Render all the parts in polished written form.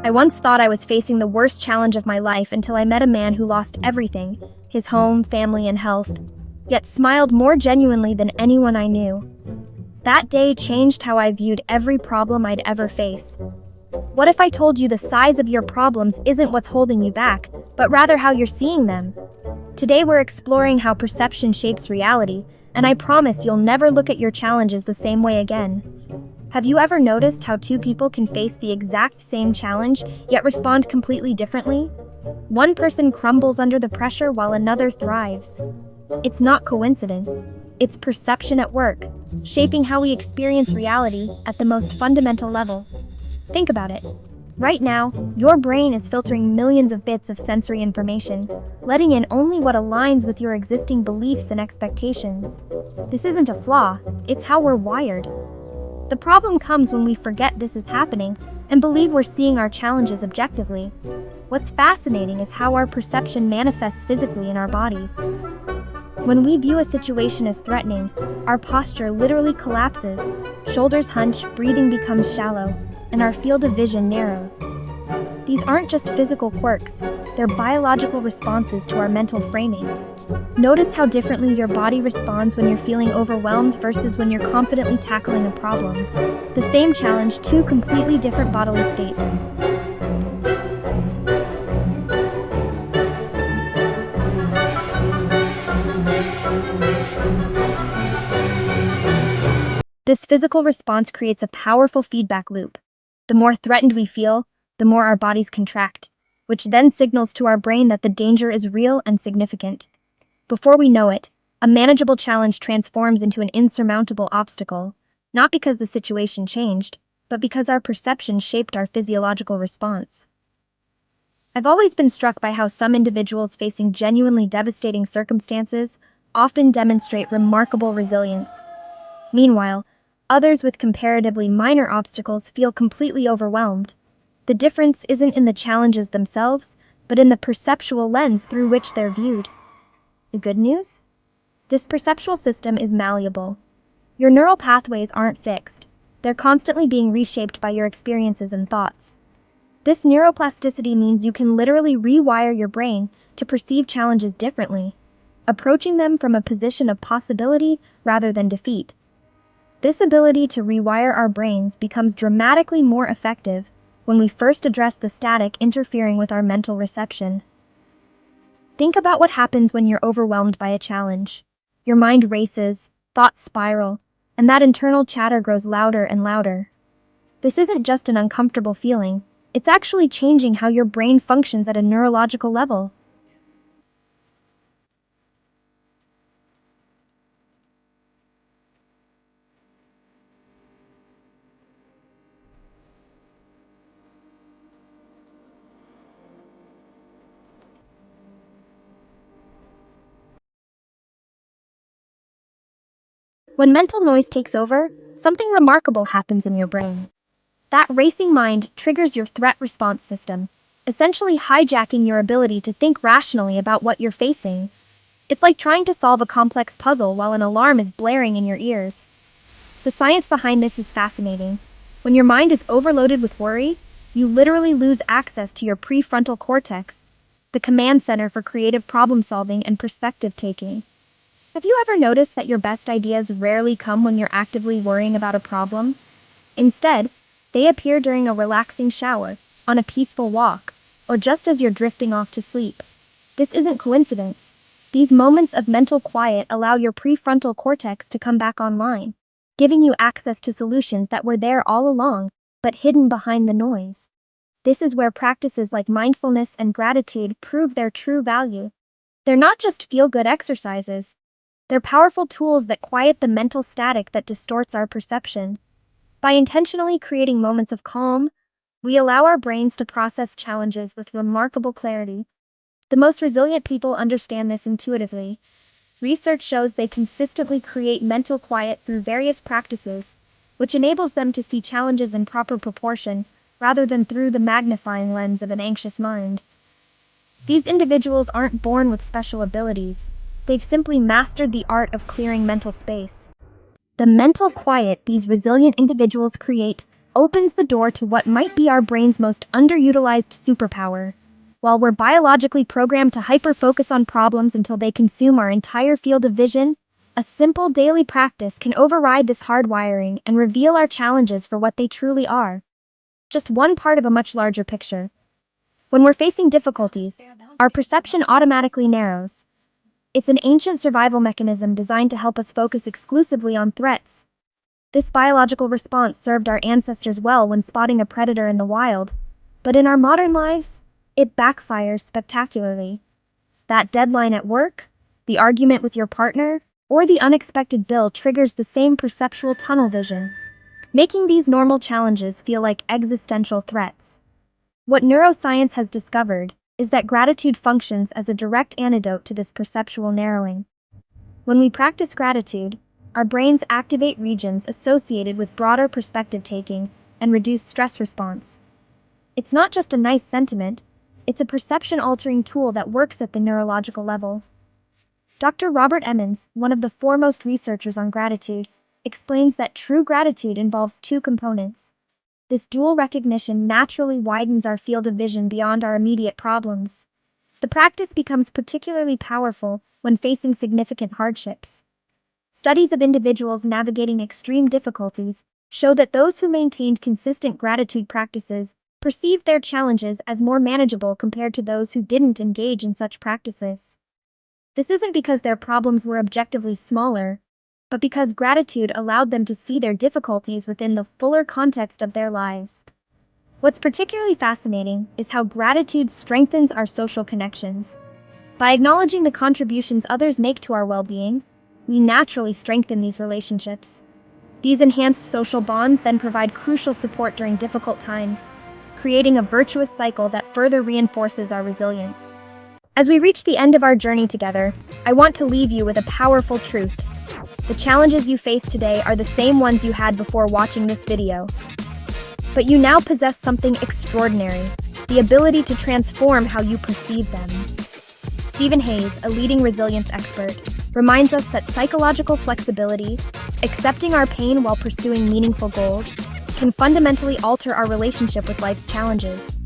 I once thought I was facing the worst challenge of my life until I met a man who lost everything, his home, family, and health, yet smiled more genuinely than anyone I knew. That day changed how I viewed every problem I'd ever face. What if I told you the size of your problems isn't what's holding you back, but rather how you're seeing them? Today we're exploring how perception shapes reality, and I promise you'll never look at your challenges the same way again. Have you ever noticed how two people can face the exact same challenge, yet respond completely differently? One person crumbles under the pressure while another thrives. It's not coincidence. It's perception at work, shaping how we experience reality at the most fundamental level. Think about it. Right now, your brain is filtering millions of bits of sensory information, letting in only what aligns with your existing beliefs and expectations. This isn't a flaw, it's how we're wired. The problem comes when we forget this is happening and believe we're seeing our challenges objectively. What's fascinating is how our perception manifests physically in our bodies. When we view a situation as threatening, our posture literally collapses, shoulders hunch, breathing becomes shallow, and our field of vision narrows. These aren't just physical quirks, they're biological responses to our mental framing. Notice how differently your body responds when you're feeling overwhelmed versus when you're confidently tackling a problem. The same challenge, two completely different bodily states. This physical response creates a powerful feedback loop. The more threatened we feel, the more our bodies contract, which then signals to our brain that the danger is real and significant. Before we know it, a manageable challenge transforms into an insurmountable obstacle, not because the situation changed, but because our perception shaped our physiological response. I've always been struck by how some individuals facing genuinely devastating circumstances often demonstrate remarkable resilience. Meanwhile, others with comparatively minor obstacles feel completely overwhelmed. The difference isn't in the challenges themselves, but in the perceptual lens through which they're viewed. The good news? This perceptual system is malleable. Your neural pathways aren't fixed. They're constantly being reshaped by your experiences and thoughts. This neuroplasticity means you can literally rewire your brain to perceive challenges differently, approaching them from a position of possibility rather than defeat. This ability to rewire our brains becomes dramatically more effective when we first address the static interfering with our mental reception. Think about what happens when you're overwhelmed by a challenge. Your mind races, thoughts spiral, and that internal chatter grows louder and louder. This isn't just an uncomfortable feeling, it's actually changing how your brain functions at a neurological level. When mental noise takes over, something remarkable happens in your brain. That racing mind triggers your threat response system, essentially hijacking your ability to think rationally about what you're facing. It's like trying to solve a complex puzzle while an alarm is blaring in your ears. The science behind this is fascinating. When your mind is overloaded with worry, you literally lose access to your prefrontal cortex, the command center for creative problem solving and perspective taking. Have you ever noticed that your best ideas rarely come when you're actively worrying about a problem? Instead, they appear during a relaxing shower, on a peaceful walk, or just as you're drifting off to sleep. This isn't coincidence. These moments of mental quiet allow your prefrontal cortex to come back online, giving you access to solutions that were there all along, but hidden behind the noise. This is where practices like mindfulness and gratitude prove their true value. They're not just feel-good exercises. They're powerful tools that quiet the mental static that distorts our perception. By intentionally creating moments of calm, we allow our brains to process challenges with remarkable clarity. The most resilient people understand this intuitively. Research shows they consistently create mental quiet through various practices, which enables them to see challenges in proper proportion, rather than through the magnifying lens of an anxious mind. These individuals aren't born with special abilities. They've simply mastered the art of clearing mental space. The mental quiet these resilient individuals create opens the door to what might be our brain's most underutilized superpower. While we're biologically programmed to hyper-focus on problems until they consume our entire field of vision, a simple daily practice can override this hardwiring and reveal our challenges for what they truly are. Just one part of a much larger picture. When we're facing difficulties, our perception automatically narrows. It's an ancient survival mechanism designed to help us focus exclusively on threats. This biological response served our ancestors well when spotting a predator in the wild, but in our modern lives, it backfires spectacularly. That deadline at work, the argument with your partner, or the unexpected bill triggers the same perceptual tunnel vision, making these normal challenges feel like existential threats. What neuroscience has discovered is that gratitude functions as a direct antidote to this perceptual narrowing. When we practice gratitude, our brains activate regions associated with broader perspective taking and reduced stress response. It's not just a nice sentiment, it's a perception-altering tool that works at the neurological level. Dr. Robert Emmons, one of the foremost researchers on gratitude, explains that true gratitude involves two components. This dual recognition naturally widens our field of vision beyond our immediate problems. The practice becomes particularly powerful when facing significant hardships. Studies of individuals navigating extreme difficulties show that those who maintained consistent gratitude practices perceived their challenges as more manageable compared to those who didn't engage in such practices. This isn't because their problems were objectively smaller, but because gratitude allowed them to see their difficulties within the fuller context of their lives. What's particularly fascinating is how gratitude strengthens our social connections. By acknowledging the contributions others make to our well-being, we naturally strengthen these relationships. These enhanced social bonds then provide crucial support during difficult times, creating a virtuous cycle that further reinforces our resilience. As we reach the end of our journey together, I want to leave you with a powerful truth. The challenges you face today are the same ones you had before watching this video. But you now possess something extraordinary, the ability to transform how you perceive them. Stephen Hayes, a leading resilience expert, reminds us that psychological flexibility, accepting our pain while pursuing meaningful goals, can fundamentally alter our relationship with life's challenges.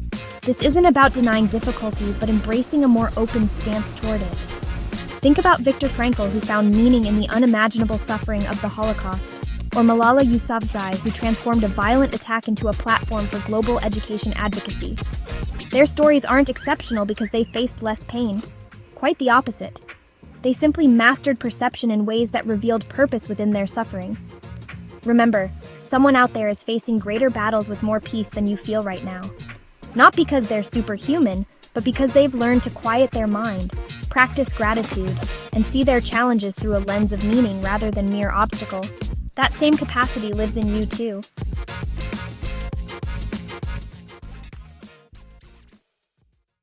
This isn't about denying difficulty, but embracing a more open stance toward it. Think about Viktor Frankl, who found meaning in the unimaginable suffering of the Holocaust, or Malala Yousafzai, who transformed a violent attack into a platform for global education advocacy. Their stories aren't exceptional because they faced less pain. Quite the opposite. They simply mastered perception in ways that revealed purpose within their suffering. Remember, someone out there is facing greater battles with more peace than you feel right now. Not because they're superhuman, but because they've learned to quiet their mind, practice gratitude, and see their challenges through a lens of meaning rather than mere obstacle. That same capacity lives in you too.